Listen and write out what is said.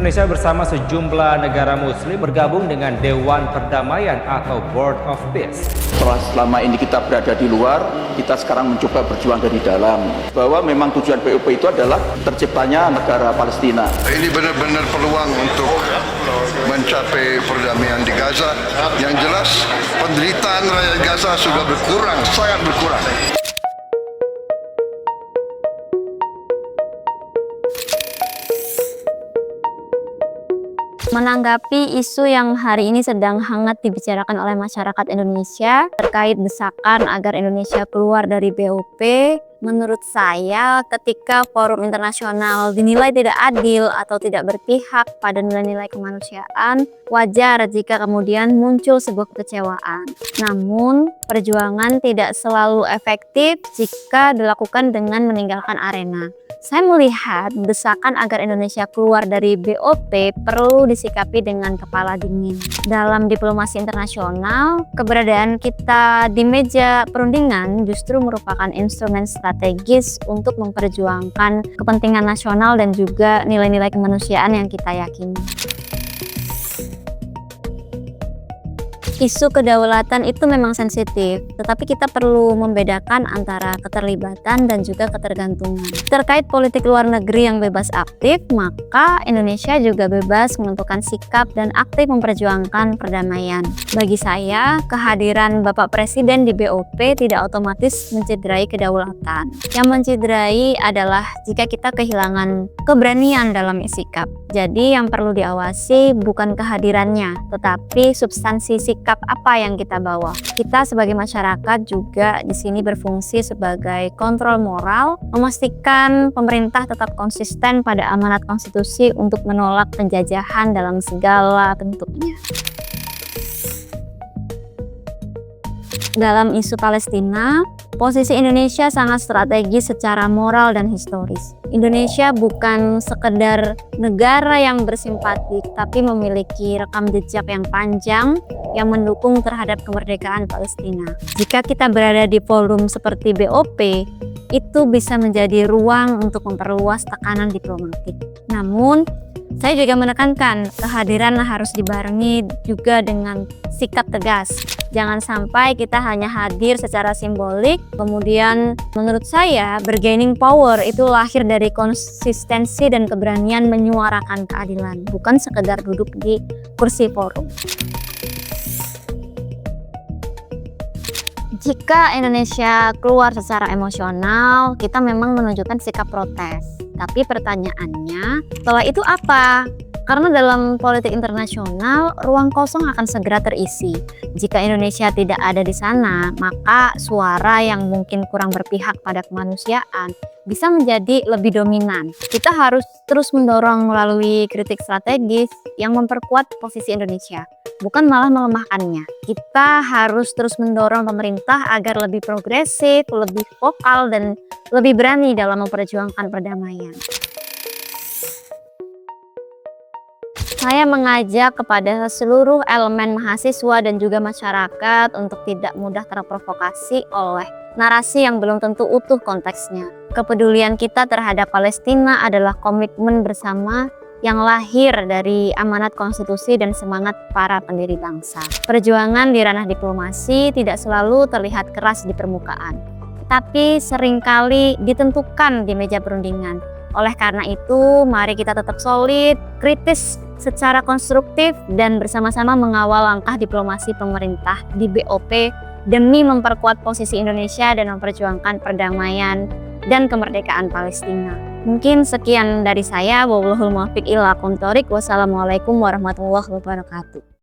Indonesia bersama sejumlah negara muslim bergabung dengan Dewan Perdamaian atau Board of Peace. Setelah selama ini kita berada di luar, kita sekarang mencoba berjuang dari dalam. Bahwa memang tujuan BOP itu adalah terciptanya negara Palestina. Ini benar-benar peluang untuk mencapai perdamaian di Gaza. Yang jelas penderitaan rakyat Gaza sudah berkurang, sangat berkurang. Menanggapi isu yang hari ini sedang hangat dibicarakan oleh masyarakat Indonesia terkait desakan agar Indonesia keluar dari BOP, menurut saya ketika forum internasional dinilai tidak adil atau tidak berpihak pada nilai-nilai kemanusiaan, wajar jika kemudian muncul sebuah kekecewaan. Namun, perjuangan tidak selalu efektif jika dilakukan dengan meninggalkan arena. Saya melihat desakan agar Indonesia keluar dari BOP perlu disikapi dengan kepala dingin. Dalam diplomasi internasional, keberadaan kita di meja perundingan justru merupakan instrumen strategis untuk memperjuangkan kepentingan nasional dan juga nilai-nilai kemanusiaan yang kita yakini. Isu kedaulatan itu memang sensitif, tetapi kita perlu membedakan antara keterlibatan dan juga ketergantungan. Terkait politik luar negeri yang bebas aktif, maka Indonesia juga bebas menentukan sikap dan aktif memperjuangkan perdamaian. Bagi saya, kehadiran Bapak Presiden di BOP tidak otomatis mencederai kedaulatan. Yang mencederai adalah jika kita kehilangan keberanian dalam sikap. Jadi yang perlu diawasi bukan kehadirannya, tetapi substansi sikap apa yang kita bawa. Kita sebagai masyarakat juga di sini berfungsi sebagai kontrol moral, memastikan pemerintah tetap konsisten pada amanat konstitusi untuk menolak penjajahan dalam segala bentuknya. Dalam isu Palestina, posisi Indonesia sangat strategis secara moral dan historis. Indonesia bukan sekedar negara yang bersimpati, tapi memiliki rekam jejak yang panjang yang mendukung terhadap kemerdekaan Palestina. Jika kita berada di forum seperti BOP, itu bisa menjadi ruang untuk memperluas tekanan diplomatik. Namun, saya juga menekankan kehadiran harus dibarengi juga dengan sikap tegas. Jangan sampai kita hanya hadir secara simbolik, kemudian menurut saya bargaining power itu lahir dari konsistensi dan keberanian menyuarakan keadilan, bukan sekedar duduk di kursi forum. Jika Indonesia keluar secara emosional, kita memang menunjukkan sikap protes. Tapi pertanyaannya, setelah itu apa? Karena dalam politik internasional, ruang kosong akan segera terisi. Jika Indonesia tidak ada di sana, maka suara yang mungkin kurang berpihak pada kemanusiaan bisa menjadi lebih dominan. Kita harus terus mendorong melalui kritik strategis yang memperkuat posisi Indonesia, bukan malah melemahkannya. Kita harus terus mendorong pemerintah agar lebih progresif, lebih vokal, dan lebih berani dalam memperjuangkan perdamaian. Saya mengajak kepada seluruh elemen mahasiswa dan juga masyarakat untuk tidak mudah terprovokasi oleh narasi yang belum tentu utuh konteksnya. Kepedulian kita terhadap Palestina adalah komitmen bersama yang lahir dari amanat konstitusi dan semangat para pendiri bangsa. Perjuangan di ranah diplomasi tidak selalu terlihat keras di permukaan, tapi seringkali ditentukan di meja perundingan. Oleh karena itu, mari kita tetap solid, kritis secara konstruktif, dan bersama-sama mengawal langkah diplomasi pemerintah di BOP demi memperkuat posisi Indonesia dan memperjuangkan perdamaian dan kemerdekaan Palestina. Mungkin sekian dari saya. Wallahul muwaffiq ila aqwamit thoriq. Wassalamualaikum warahmatullahi wabarakatuh.